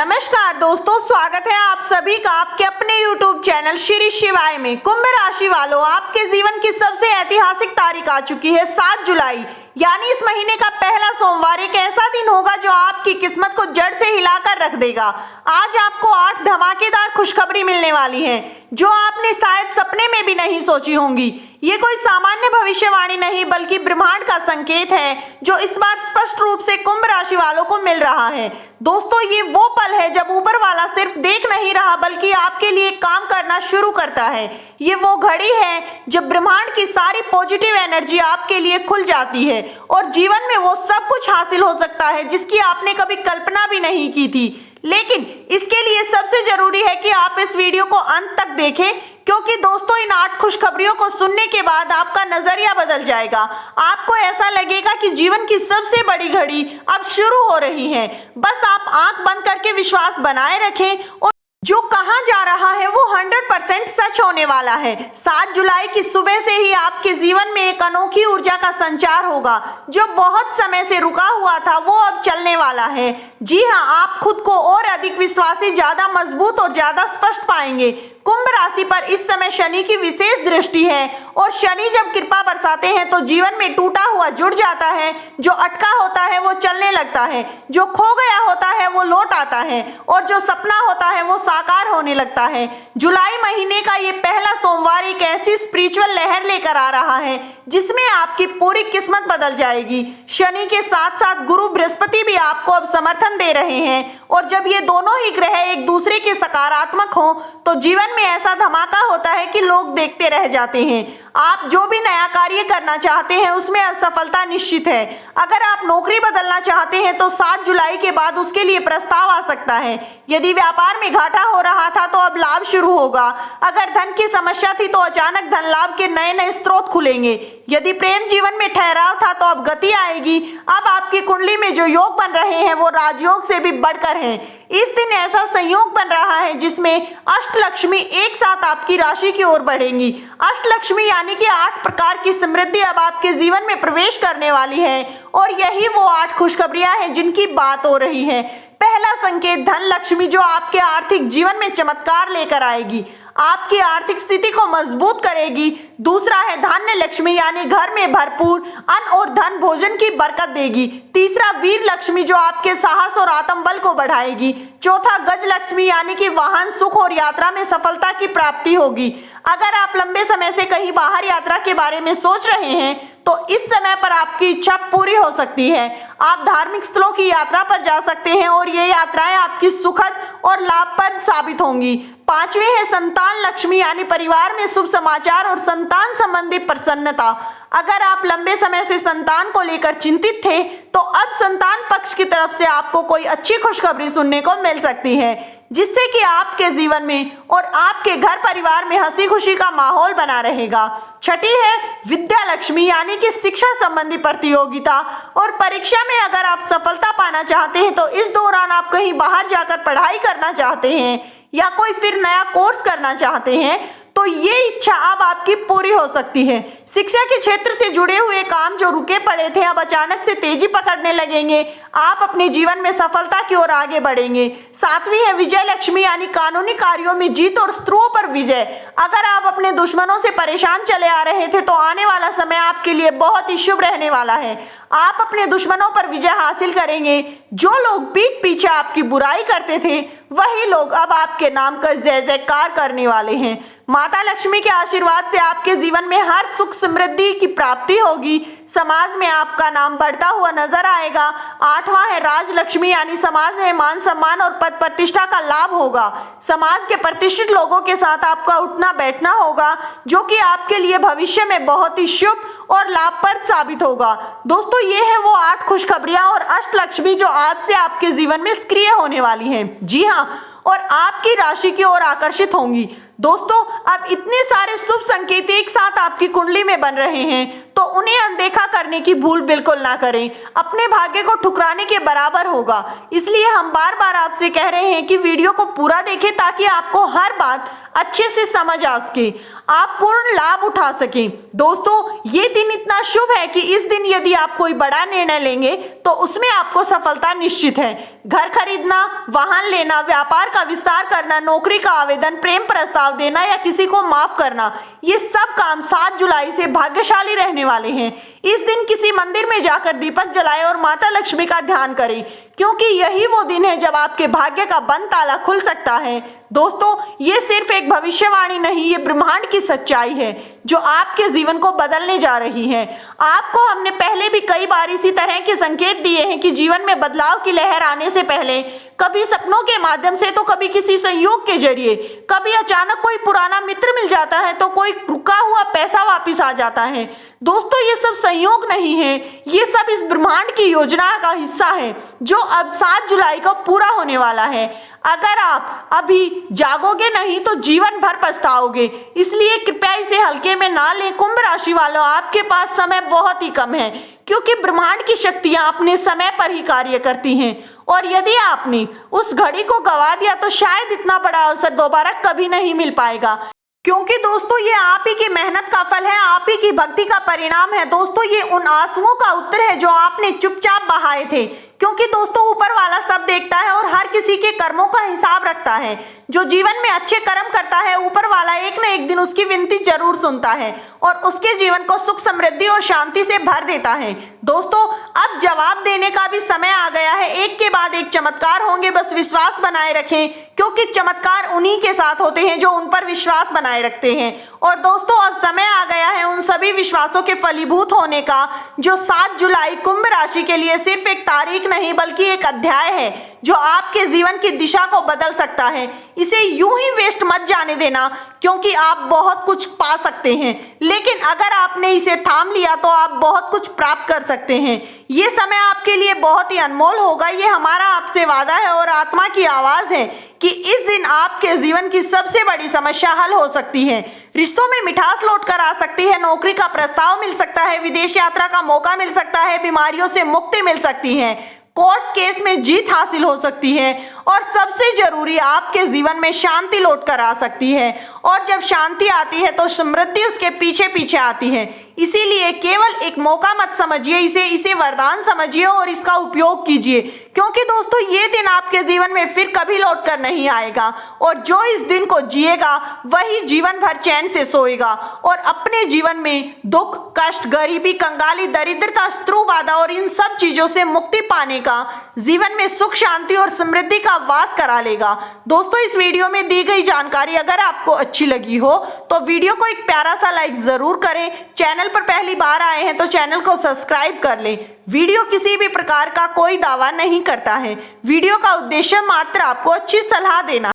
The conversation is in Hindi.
नमस्कार दोस्तों, स्वागत है आप सभी का आपके अपने YouTube चैनल श्री शिवाय में। कुंभ राशि वालों, आपके जीवन की सबसे ऐतिहासिक तारीख आ चुकी है 7 जुलाई, यानी इस महीने का पहला सोमवार एक ऐसा दिन होगा जो आपकी किस्मत को जड़ से हिलाकर रख देगा। आज आपको 8 धमाकेदार खुशखबरी मिलने वाली है जो आपने शायद सपने में भी नहीं सोची होंगी। ये कोई सामान्य भविष्यवाणी नहीं बल्कि ब्रह्मांड का संकेत है जो इस बार स्पष्ट रूप से कुंभ राशि वालों को मिल रहा है। दोस्तों, ये वो पल है जब ऊपर वाला सिर्फ देख नहीं रहा बल्कि आपके लिए काम करना शुरू करता है। ये वो घड़ी है जब ब्रह्मांड की सारी पॉजिटिव एनर्जी आपके लिए खुल जाती है और जीवन में वो सब कुछ हासिल हो सकता है जिसकी आपने कभी कल्पना भी नहीं की थी। लेकिन इसके लिए सबसे जरूरी है कि आप इस वीडियो को अंत तक देखें, क्योंकि दोस्तों इन 8 खुशखबरियों को सुनने के बाद आपका नजरिया बदल जाएगा। आपको ऐसा लगेगा कि जीवन की सबसे बड़ी घड़ी अब शुरू हो रही है। बस आप आंख बंद करके विश्वास बनाए रखें और जो कहा जा रहा है वो 100% सच होने वाला है। 7 जुलाई की सुबह से ही आपके जीवन में एक अनोखी ऊर्जा का संचार होगा। जो बहुत समय से रुका हुआ था वो अब चलने वाला है। जी हाँ, आप खुद को और अधिक विश्वासी, ज्यादा मजबूत और ज्यादा स्पष्ट पाएंगे। कुंभ राशि पर इस समय शनि की विशेष दृष्टि है और शनि जब कृपा बरसाते हैं तो जीवन में टूटा हुआ जुड़ जाता है। जो अटका होता है वो चलने लगता है, जो खो गया होता है वो लौट आता है और जो सपना होता है वो साकार होने लगता है। जुलाई महीने का ये पहला सोमवार एक ऐसी स्पिरिचुअल लहर लेकर आ रहा है जिसमें आपकी पूरी किस्मत बदल जाएगी। शनि के साथ साथ गुरु बृहस्पति भी आपको अब समर्थन दे रहे हैं और जब ये दोनों ही ग्रह एक दूसरे के सकारात्मक हों तो जीवन में ऐसा धमाका होता है कि लोग देखते रह जाते हैं। आप जो भी नया कार्य करना चाहते हैं उसमें सफलता निश्चित है। अगर आप नौकरी बदलना चाहते हैं तो 7 जुलाई के बाद उसके लिए प्रस्ताव आ सकता है। यदि व्यापार में घाटा हो रहा था तो अब लाभ शुरू होगा। अगर धन की समस्या थी तो अचानक धन लाभ के नए नए स्रोत खुलेंगे। यदि प्रेम जीवन में ठहराव था तो अब गति आएगी। अब आपकी कुंडली में जो योग बन रहे हैं वो राजयोग से भी बढ़कर हैं। इस दिन ऐसा संयोग बन रहा है जिसमें अष्टलक्ष्मी एक साथ आपकी राशि की ओर बढ़ेंगी। अष्टलक्ष्मी यानी कि 8 प्रकार की समृद्धि अब आपके जीवन में प्रवेश करने वाली है और यही वो 8 खुशखबरियां हैं जिनकी बात हो रही है। पहला संकेत धन लक्ष्मी जो आपके आर्थिक जीवन में चमत्कार लेकर आएगी, आपकी आर्थिक स्थिति को मजबूत करेगी। दूसरा है धान्य लक्ष्मी यानी घर में भरपूर अन्न और धन भोजन की बरकत देगी। तीसरा वीर लक्ष्मी जो आपके साहस और आत्मबल को बढ़ाएगी। चौथा गज लक्ष्मी यानी कि वाहन सुख और यात्रा में सफलता की प्राप्ति होगी। अगर आप लंबे समय से कहीं बाहर यात्रा के बारे में सोच रहे हैं तो इस समय पर आपकी इच्छा पूरी हो सकती है। आप धार्मिक स्थलों की यात्रा पर जा सकते हैं और ये यात्राएं आपकी सुखद और लाभप्रद साबित होंगी। पांचवें है संतान लक्ष्मी यानी परिवार में शुभ समाचार और संतान संबंधी प्रसन्नता। अगर आप लंबे समय से संतान को लेकर चिंतित थे तो अब संतान पक्ष की तरफ से आपको कोई अच्छी खुशखबरी सुनने को मिल सकती है जिससे कि आपके जीवन में और आपके घर परिवार में हंसी खुशी का माहौल बना रहेगा। छठी है विद्या लक्ष्मी यानी कि शिक्षा संबंधी प्रतियोगिता और परीक्षा में अगर आप सफलता पाना चाहते हैं तो इस दौरान आप कहीं बाहर जाकर पढ़ाई करना चाहते हैं या कोई फिर नया कोर्स करना चाहते हैं तो ये इच्छा अब आपकी पूरी हो सकती है। शिक्षा के क्षेत्र से जुड़े हुए काम जो रुके पड़े थे अब अचानक से तेजी पकड़ने लगेंगे। आप अपने जीवन में सफलता की ओर आगे बढ़ेंगे। सातवीं है विजय लक्ष्मी यानी कानूनी कार्यों में जीत और शत्रुओं पर विजय। अगर आप अपने दुश्मनों से परेशान चले आ रहे थे तो आने वाला समय आपके लिए बहुत ही शुभ रहने वाला है। आप अपने दुश्मनों पर विजय हासिल करेंगे। जो लोग पीठ पीछे आपकी बुराई करते थे वही लोग अब आपके नाम का जय जयकार करने वाले हैं। माता लक्ष्मी के आशीर्वाद से आपके जीवन में हर सुख समृद्धि की प्राप्ति होगी। समाज में आपका नाम बढ़ता हुआ नजर आएगा। 8वां है राजलक्ष्मी यानी समाज में मान सम्मान और पद प्रतिष्ठा का लाभ होगा। समाज के प्रतिष्ठित लोगों के साथ आपका उठना बैठना होगा जो कि आपके लिए भविष्य में बहुत ही शुभ और लाभप्रद साबित होगा। दोस्तों, ये है वो 8 खुशखबरियां और अष्टलक्ष्मी जो आज से आपके जीवन में सक्रिय होने वाली हैं। जी हाँ, और आपकी राशि की ओर आकर्षित होंगी। दोस्तों, अब इतने सारे शुभ संकेत एक साथ आपकी कुंडली में बन रहे हैं तो उन्हें अनदेखा करने की भूल बिल्कुल ना करें। अपने भाग्य को ठुकराने के बराबर होगा। इसलिए हम बार बार आपसे कह रहे हैं कि वीडियो को पूरा देखें ताकि आपको हर बात अच्छे से समझ आ सके, आप पूर्ण लाभ उठा सकें। दोस्तों, ये दिन इतना शुभ है कि इस दिन यदि आप कोई बड़ा निर्णय लेंगे तो उसमें आपको सफलता निश्चित है। घर खरीदना, वाहन लेना, व्यापार का विस्तार करना, नौकरी का आवेदन, प्रेम प्रस्ताव देना या किसी को माफ करना, ये सब काम 7 जुलाई से भाग्यशाली रहने वाले हैं। इस दिन किसी मंदिर में जाकर दीपक जलाएं और माता लक्ष्मी का ध्यान करें, क्योंकि यही वो दिन है जब आपके भाग्य का बंद ताला खुल सकता है। दोस्तों, ये सिर्फ एक भविष्यवाणी नहीं, ये ब्रह्मांड की सच्चाई है जो आपके जीवन को बदलने जा रही है। आपको हमने पहले भी कई बार इसी तरह के संकेत दिए हैं कि जीवन में बदलाव की लहर आने से पहले कभी सपनों के माध्यम से तो कभी किसी संयोग के जरिए, कभी अचानक कोई पुराना मित्र मिल जाता है तो कोई रुका हुआ पैसा वापस आ जाता है। दोस्तों, ये सब संयोग नहीं है, ये सब इस ब्रह्मांड की योजना का हिस्सा है जो अब 7 जुलाई को पूरा होने वाला है। अगर आप अभी जागोगे नहीं तो जीवन भर पछताओगे। इसलिए कृपया इसे हल्के में ना लें। कुंभ राशि वालों, आपके पास समय बहुत ही कम है, क्योंकि ब्रह्मांड की शक्तियां अपने समय पर ही कार्य करती हैं और यदि आपने उस घड़ी को गवा दिया तो शायद इतना बड़ा अवसर दोबारा कभी नहीं मिल पाएगा। क्योंकि दोस्तों, ये आप ही की मेहनत का फल है, आप ही की भक्ति का परिणाम है। दोस्तों, ये उन आंसुओं का उत्तर है जो आपने चुपचाप बहाए थे, क्योंकि दोस्तों ऊपर वाला सब देखता है और हर किसी के कर्मों का हिसाब रखता है। जो जीवन में अच्छे कर्म करता है, ऊपर वाला एक न एक दिन उसकी विनती जरूर सुनता है और उसके जीवन को सुख, समृद्धि और शांति से भर देता है। दोस्तों, अब जवाब देने का भी समय आ गया है। एक के बाद एक चमत्कार होंगे, बस विश्वास बनाए रखें, क्योंकि चमत्कार उन्हीं के साथ होते हैं जो उन पर विश्वास बनाए रखते हैं। और दोस्तों, अब समय आ गया है उन सभी विश्वासों के फलीभूत होने का जो 7 जुलाई कुंभ राशि के लिए सिर्फ एक तारीख नहीं बल्कि एक अध्याय है जो आपके जीवन की दिशा को बदल सकता है। इसे यूं ही वेस्ट मत जाने देना, क्योंकि आप बहुत कुछ पा सकते हैं, लेकिन अगर आपने इसे थाम लिया तो आप बहुत कुछ प्राप्त कर सकते हैं। ये समय आपके लिए बहुत ही अनमोल होगा। ये हमारा आपसे वादा है और आत्मा की आवाज है कि इस दिन आपके जीवन की सबसे बड़ी समस्या हल हो सकती है। रिश्तों में मिठास लौट कर आ सकती है, नौकरी का प्रस्ताव मिल सकता है, विदेश यात्रा का मौका मिल सकता है, बीमारियों से मुक्ति मिल सकती है, कोर्ट केस में जीत हासिल हो सकती है और सबसे जरूरी आपके जीवन में शांति लौट कर आ सकती है। और जब शांति आती है तो समृद्धि उसके पीछे पीछे आती है। इसीलिए केवल एक मौका मत समझिए, इसे वरदान समझिए और इसका उपयोग कीजिए, क्योंकि दोस्तों ये दिन आपके जीवन में फिर कभी लौट कर नहीं आएगा और जो इस दिन को जिएगा वही जीवन भर चैन से सोएगा और अपने जीवन में दुख, कष्ट, गरीबी, कंगाली, दरिद्रता, शत्रु बाधा और इन सब चीजों से मुक्ति पाने का, जीवन में सुख, शांति और समृद्धि का वास करा लेगा। दोस्तों, इस वीडियो में दी गई जानकारी अगर आपको अच्छी लगी हो तो वीडियो को एक प्यारा सा लाइक जरूर करें। चैनल पर पहली बार आए हैं तो चैनल को सब्सक्राइब कर लें। वीडियो किसी भी प्रकार का कोई दावा नहीं करता है। वीडियो का उद्देश्य मात्र आपको अच्छी सलाह देना।